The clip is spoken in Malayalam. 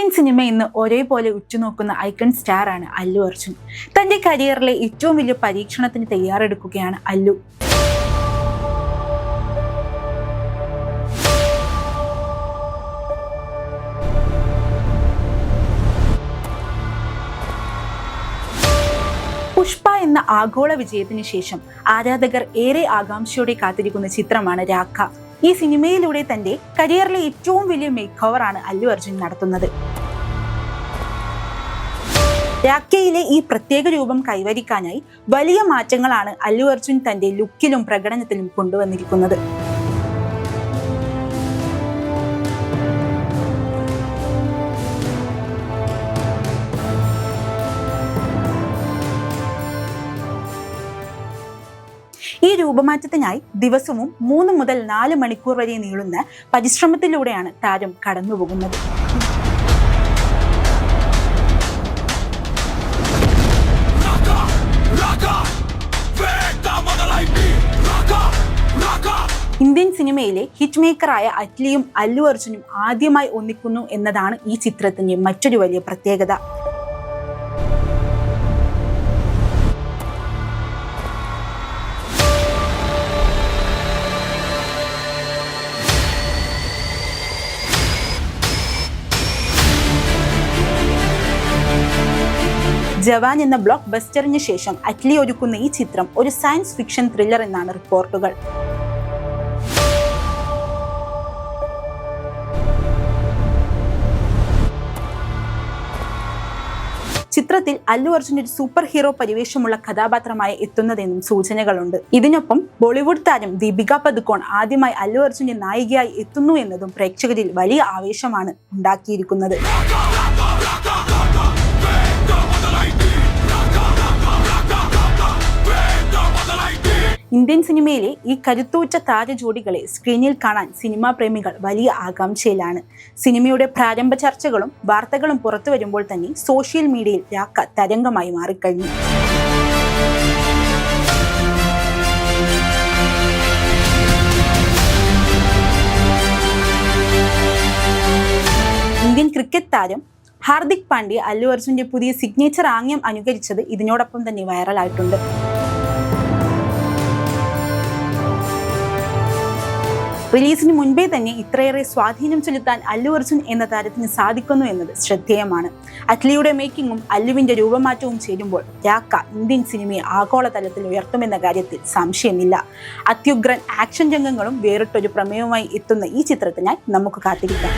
ഇന്ത്യൻ സിനിമ ഇന്ന് ഒരേപോലെ ഉറ്റുനോക്കുന്ന ഐക്കൺ സ്റ്റാറാണ് അല്ലു അർജുൻ. തന്റെ കരിയറിലെ ഏറ്റവും വലിയ പരീക്ഷണത്തിന് തയ്യാറെടുക്കുകയാണ് അല്ലു. പുഷ്പ എന്ന ആഗോള വിജയത്തിന് ശേഷം ആരാധകർ ഏറെ ആകാംക്ഷയോടെ കാത്തിരിക്കുന്ന ചിത്രമാണ് രാഖ. ഈ സിനിമയിലൂടെ തന്റെ കരിയറിലെ ഏറ്റവും വലിയ മേക്ക് ഓവറാണ് അല്ലു അർജുൻ നടത്തുന്നത്. രാഖയിലെ ഈ പ്രത്യേക രൂപം കൈവരിക്കാനായി വലിയ മാറ്റങ്ങളാണ് അല്ലു അർജുൻ തന്റെ ലുക്കിലും പ്രകടനത്തിലും കൊണ്ടുവന്നിരിക്കുന്നത്. ഈ രൂപമാറ്റത്തിനായി ദിവസവും 3 മുതൽ 4 മണിക്കൂർ വരെ നീളുന്ന പരിശ്രമത്തിലൂടെയാണ് താരം കടന്നുപോകുന്നത്. ഇന്ത്യൻ സിനിമയിലെ ഹിറ്റ് മേക്കറായ അറ്റ്ലിയും അല്ലു അർജുനും ആദ്യമായി ഒന്നിക്കുന്നു എന്നതാണ് ഈ ചിത്രത്തിന്റെ മറ്റൊരു വലിയ പ്രത്യേകത. ജവാൻ എന്ന ബ്ലോക്ക് ബസ്റ്ററിന് ശേഷം അറ്റ്ലി ഒരുക്കുന്ന ഈ ചിത്രം ഒരു സയൻസ് ഫിക്ഷൻ ത്രില്ലർ എന്നാണ് റിപ്പോർട്ടുകൾ. ചിത്രത്തിൽ അല്ലു അർജുൻ ഒരു സൂപ്പർ ഹീറോ പരിവേഷമുള്ള കഥാപാത്രമായി എത്തുന്നതെന്നും സൂചനകളുണ്ട്. ഇതിനൊപ്പം ബോളിവുഡ് താരം ദീപിക പദുക്കോൺ ആദ്യമായി അല്ലു അർജുന്റെ നായികയായി എത്തുന്നു എന്നതും പ്രേക്ഷകരിൽ വലിയ ആവേശമാണ് ഉണ്ടാക്കിയിരിക്കുന്നത്. ഇന്ത്യൻ സിനിമയിലെ ഈ കരുത്തുറ്റ താരജോഡികളെ സ്ക്രീനിൽ കാണാൻ സിനിമാ പ്രേമികൾ വലിയ ആകാംക്ഷയിലാണ്. സിനിമയുടെ പ്രാരംഭ ചർച്ചകളും വാർത്തകളും പുറത്തു വരുമ്പോൾ തന്നെ സോഷ്യൽ മീഡിയയിൽ രാഖ തരംഗമായി മാറിക്കഴിഞ്ഞു. ഇന്ത്യൻ ക്രിക്കറ്റ് താരം ഹാർദിക് പാണ്ഡ്യ അല്ലു അർജുന്റെ പുതിയ സിഗ്നേച്ചർ ആംഗ്യം അനുകരിച്ചത് ഇതിനോടൊപ്പം തന്നെ വൈറലായിട്ടുണ്ട്. റിലീസിന് മുൻപേ തന്നെ ഇത്രയേറെ സ്വാധീനം ചെലുത്താൻ അല്ലു അർജുൻ എന്ന താരത്തിന് സാധിക്കുന്നു എന്നത് ശ്രദ്ധേയമാണ്. അറ്റ്ലിയുടെ മേക്കിങ്ങും അല്ലുവിന്റെ രൂപമാറ്റവും ചേരുമ്പോൾ രാഖ ഇന്ത്യൻ സിനിമയെ ആഗോളതലത്തിൽ ഉയർത്തുമെന്ന കാര്യത്തിൽ സംശയമില്ല. അത്യുഗ്രൻ ആക്ഷൻ രംഗങ്ങളും വേറിട്ടൊരു പ്രമേയവുമായി എത്തുന്ന ഈ ചിത്രത്തിനായി നമുക്ക് കാത്തിരിക്കാം.